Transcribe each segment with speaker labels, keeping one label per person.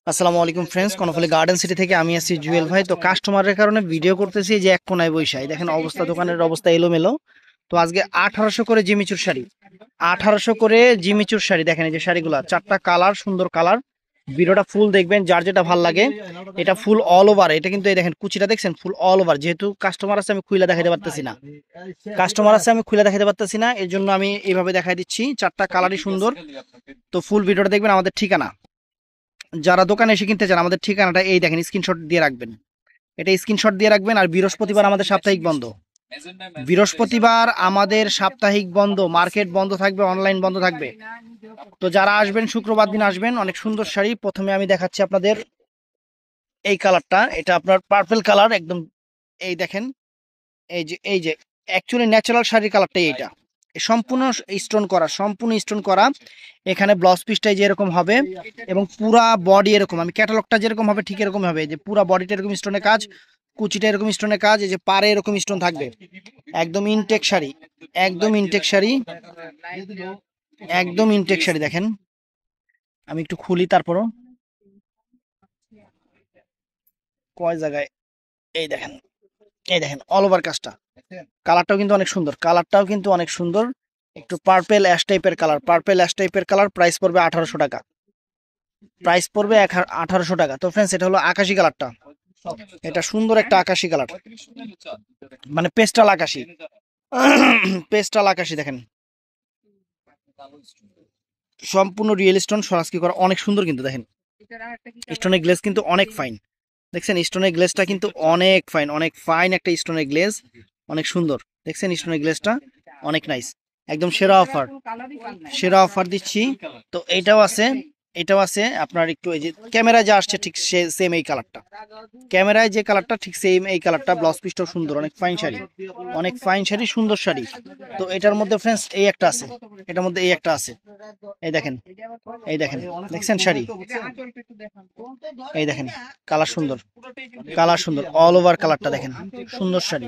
Speaker 1: আসসালামু আলাইকুম friends, Karnaphuli garden city থেকে আমি আছি জুয়েল ভাই। তো কাস্টমারের কারণে ভিডিও করতেছি যে এক কোনায় বৈশাই দেখেন অবস্থা, দোকানের অবস্থা এলোমেলো। তো আজকে 1800 করে জিমিচুর শাড়ি, 1800 করে জিমিচুর শাড়ি দেখেন। এই যে শাড়িগুলা চারটা কালার, সুন্দর কালার। ভিডিওটা ফুল দেখবেন, যার যেটা ভাল লাগে। এটা ফুল অল ওভার, এটা কিন্তু এই দেখেন কুচিটা দেখছেন ফুল অল ওভার। যেহেতু কাস্টমার আছে আমি খুলে দেখাতে পারতেছি না, এর জন্য আমি এইভাবে দেখাই দিচ্ছি। চারটা কালারই সুন্দর। তো ফুল ভিডিওটা দেখবেন। আমাদের ঠিকানা, যারা দোকানে এসে কিনতে চান, আমাদের ঠিকানাটা এই দেখেন, স্ক্রিনশট দিয়ে রাখবেন। এটা স্ক্রিনশট দিয়ে রাখবেন। আর বৃহস্পতিবার আমাদের সাপ্তাহিক বন্ধ, বৃহস্পতিবার আমাদের সাপ্তাহিক বন্ধ, মার্কেট বন্ধ থাকবে, অনলাইন বন্ধ থাকবে। তো যারা আসবেন শুক্রবার দিন আসবেন। অনেক সুন্দর শাড়ি। প্রথমে আমি দেখাচ্ছি আপনাদের এই কালারটা, এটা আপনার পার্পল কালার একদম। এই দেখেন, এই যে অ্যাকচুয়ালি ন্যাচারাল শাড়ির কালারটাই এইটা। সম্পূর্ণ স্টোন করা, সম্পূর্ণ স্টোন করা। এখানে ব্লাউজ পিসটাই যেরকম হবে এবং পুরা বডি এরকম, আমি ক্যাটালগটা যেরকম হবে ঠিক এরকম হবে। এই যে পুরা বডিটা এরকম স্টোনের কাজ, কুচিটা এরকম স্টোনের কাজ, এই যে পারে এরকম স্টোন থাকবে। একদম ইনটেক শাড়ি, একদম ইনটেক শাড়ি, একদম ইনটেক শাড়ি। দেখেন আমি একটু খুলি, তারপরও কয় জায়গায়, এই দেখেন, এই দেখেন অল ওভার কাজটা। কালারটাও কিন্তু অনেক সুন্দর, কালারটাও কিন্তু অনেক সুন্দর। একটু পার্পেল অ্যাশ টাইপের কালার, পার্পেল অ্যাশ টাইপের কালার। প্রাইস পড়বে 1800 টাকা, প্রাইস পড়বে 1800 টাকা। তো ফ্রেন্ডস, এটা হলো আকাশি কালারটা। এটা সুন্দর একটা আকাশি কালার, মানে পেস্টাল আকাশি। পেস্টাল আকাশি দেখেন, সম্পূর্ণ রিয়েল স্টোন সরাসরি করা, অনেক সুন্দর কিন্তু দেখেন। স্টোনের গ্লেজ কিন্তু অনেক ফাইন, দেখছেন স্টোনের গ্লেজটা কিন্তু অনেক ফাইন, অনেক ফাইন একটা স্টোনের গ্লেজ, অনেক সুন্দর। দেখছেন স্টোনের গ্লেজটা অনেক নাইস, একদম সেরা অফার, সেরা অফার দিচ্ছি। তো এইটাও আছে, এটাও আছে আপনার। একটু এই যে ক্যামেরায় যা আসছে ঠিক সেম এই কালারটা, ক্যামেরায় যে কালারটা ঠিক সেম এই কালারটা। ব্লাউজ পিসটাও সুন্দর, অনেক ফাইন শাড়ি, অনেক ফাইন শাড়ি, সুন্দর শাড়ি। তো এটার মধ্যে ফ্রেন্ডস এই একটা আছে, এটার মধ্যে এই একটা আছে। এই দেখেন, এই দেখেন, দেখছেন শাড়ি, এই দেখেন কালার সুন্দর, কালার সুন্দর, অল ওভার কালারটা দেখেন, সুন্দর শাড়ি।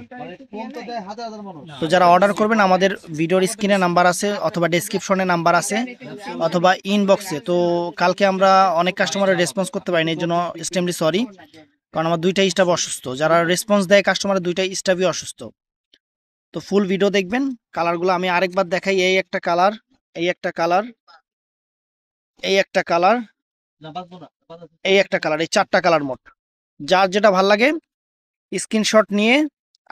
Speaker 1: তো যারা অর্ডার করবেন, আমাদের ভিডিওর স্ক্রিনে নাম্বার আছে, অথবা ডেসক্রিপশনে নাম্বার আছে, অথবা ইনবক্সে। তো কালকে আমরা অনেক কাস্টমারের রেসপন্স করতে পারিনি, এর জন্য এক্সট্রিমলি সরি। কারণ আমার দুইটা স্টাফ অসুস্থ, যারা রেসপন্স দেয় কাস্টমারের দুইটা স্টাফই অসুস্থ। তো ফুল ভিডিও দেখবেন। কালারগুলো আমি আরেকবার দেখাই। এই একটা কালার, এই একটা কালার, এই একটা কালার, এই একটা কালার, এই চারটা কালার মোট। যার যেটা ভাল লাগে স্ক্রিনশট নিয়ে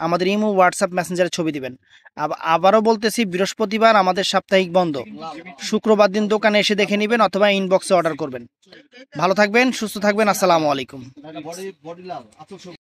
Speaker 1: আমাদের ইমো, হোয়াটসঅ্যাপ, মেসেঞ্জারে ছবি দিবেন। আবারও বলতেছি, বৃহস্পতিবার আমাদের সাপ্তাহিক বন্ধ, শুক্রবার দিন দোকানে এসে দেখে নেবেন, অথবা ইনবক্সে অর্ডার করবেন। ভালো থাকবেন, সুস্থ থাকবেন। আসসালামু আলাইকুম।